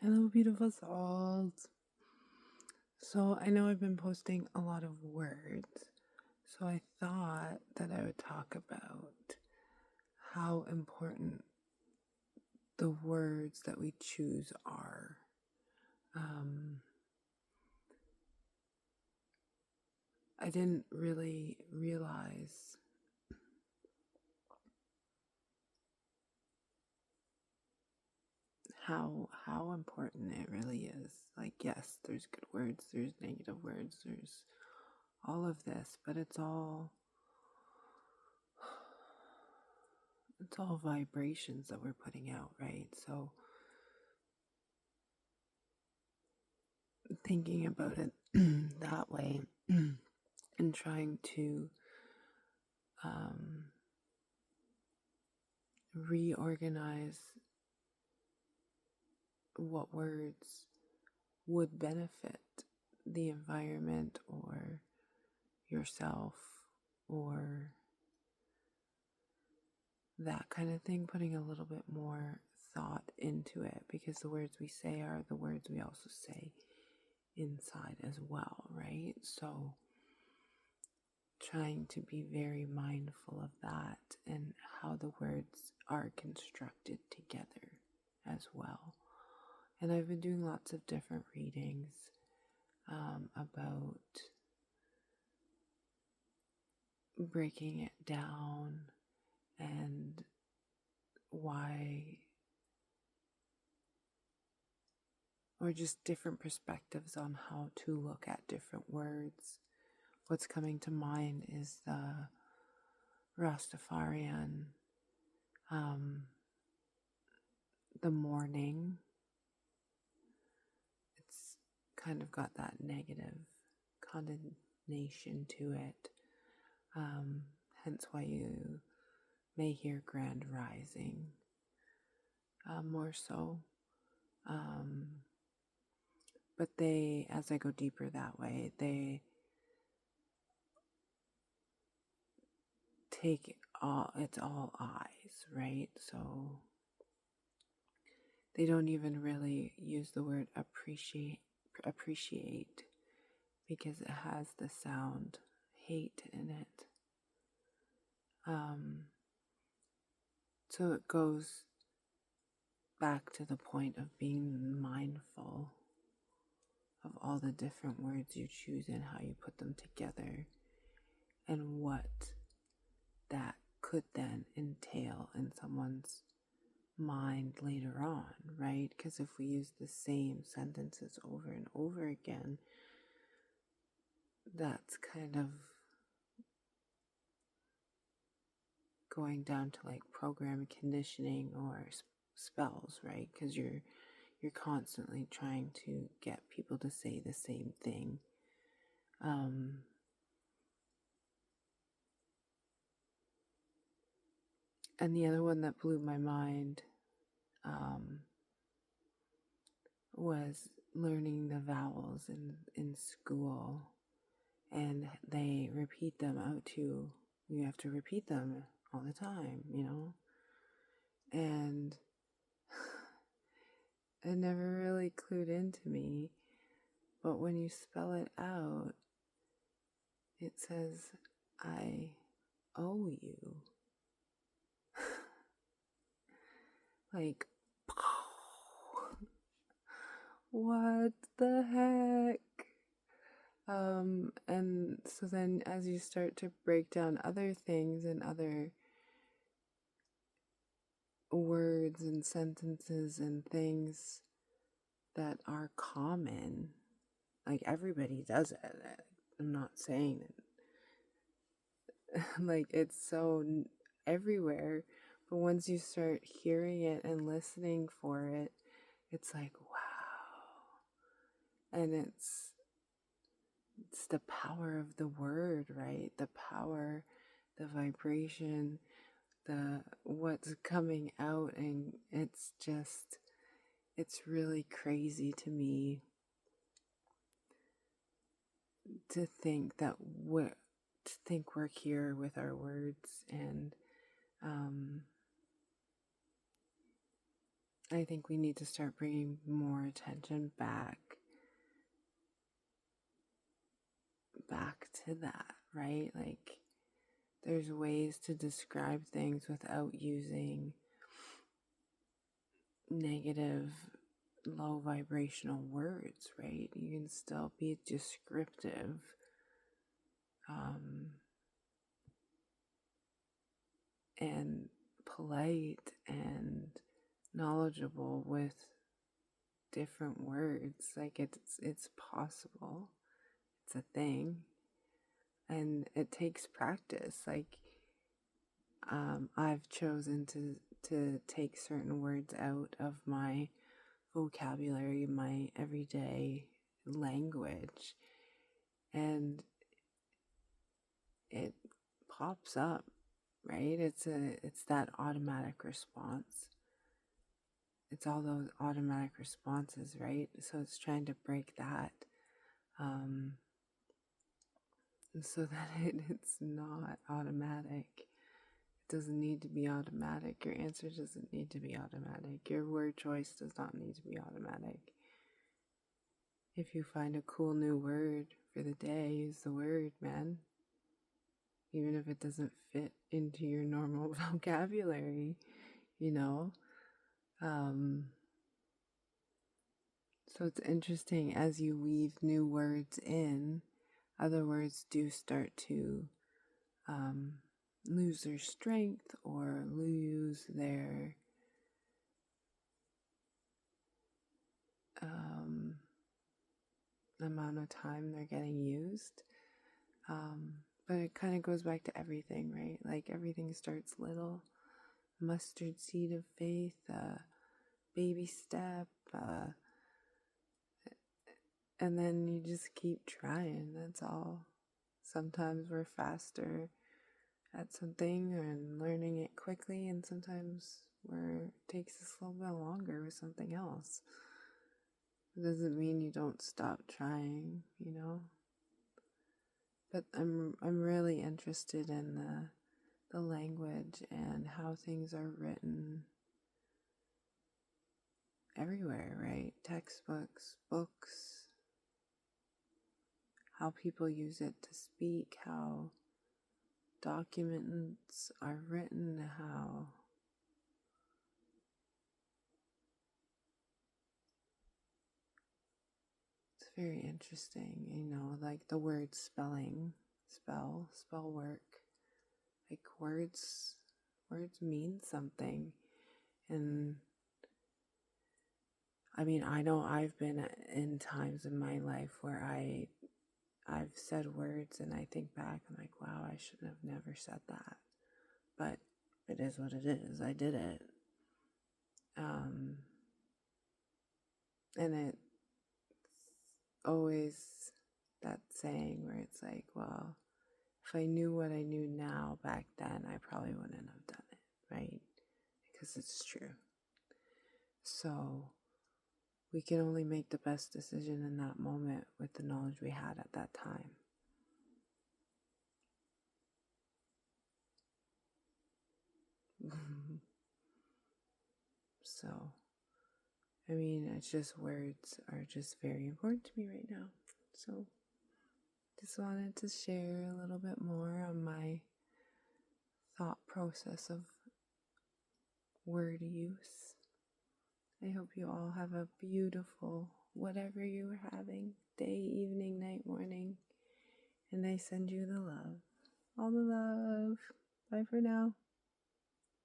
Hello, beautiful souls. So, I know I've been posting a lot of words, so I thought that I would talk about how important the words that we choose are. I didn't really realize how important it really is. Like, yes, there's good words, there's negative words, there's all of this, but it's all vibrations that we're putting out, right? So thinking about it that way and trying to reorganize what words would benefit the environment or yourself or that kind of thing, putting a little bit more thought into it, because the words we say are the words we also say inside as well, right? So trying to be very mindful of that and how the words are constructed together as well. And I've been doing lots of different readings about breaking it down and why, or just different perspectives on how to look at different words. What's coming to mind is the Rastafarian, the morning. It's kind of got that negative condemnation to it. Hence why you may hear grand rising more so. But they, as I go deeper that way, they take it's all eyes, right? So they don't even really use the word appreciate because it has the sound hate in it. So it goes back to the point of being mindful of all the different words you choose and how you put them together and what that could then entail in someone's mind later on, right? Because if we use the same sentences over and over again, that's kind of going down to like program conditioning or spells, right? Because you're constantly trying to get people to say the same thing. And the other one that blew my mind was learning the vowels in school, and they repeat them out to you have to repeat them all the time, and it never really clued into me, but when you spell it out, it says I owe you. Like, what the heck? And so then as you start to break down other things and other words and sentences and things that are common, like everybody does it. I'm not saying it. Like it's so everywhere, but once you start hearing it and listening for it, it's like, wow. And it's the power of the word, right? The power, the vibration, the what's coming out, and it's really crazy to me to think that we're here with our words, and I think we need to start bringing more attention back to that, right? Like, there's ways to describe things without using negative, low vibrational words, right? You can still be descriptive, and polite and knowledgeable with different words. Like, it's possible. It's a thing, and it takes practice. Like, I've chosen to take certain words out of my vocabulary, my everyday language, and it pops up, right? It's that automatic response. It's all those automatic responses, right? So it's trying to break that, so that it's not automatic. It doesn't need to be automatic. Your answer doesn't need to be automatic. Your word choice does not need to be automatic. If you find a cool new word for the day, use the word, man. Even if it doesn't fit into your normal vocabulary, you know? So it's interesting, as you weave new words in, other words do start to lose their strength or lose their amount of time they're getting used. But it kind of goes back to everything, right? Like, everything starts little. Mustard seed of faith, baby step, and then you just keep trying. That's all. Sometimes we're faster at something and learning it quickly, and sometimes it takes us a little bit longer with something else. It doesn't mean you don't stop trying, you know. But I'm really interested in the language and how things are written everywhere, right? Textbooks, books, how people use it to speak, how documents are written, how it's very interesting, you know, like the word spelling, spell work. Like, words mean something. And I mean, I know I've been in times in my life where I've said words and I think back, I'm like, wow, I shouldn't have never said that. But it is what it is. I did it. And it's always that saying where it's like, well, if I knew what I knew now back then, I probably wouldn't have done it, right? Because it's true. So we can only make the best decision in that moment with the knowledge we had at that time. So, I mean, it's just, words are just very important to me right now. So, just wanted to share a little bit more on my thought process of word use. I hope you all have a beautiful, whatever you're having, day, evening, night, morning. And I send you the love. All the love. Bye for now.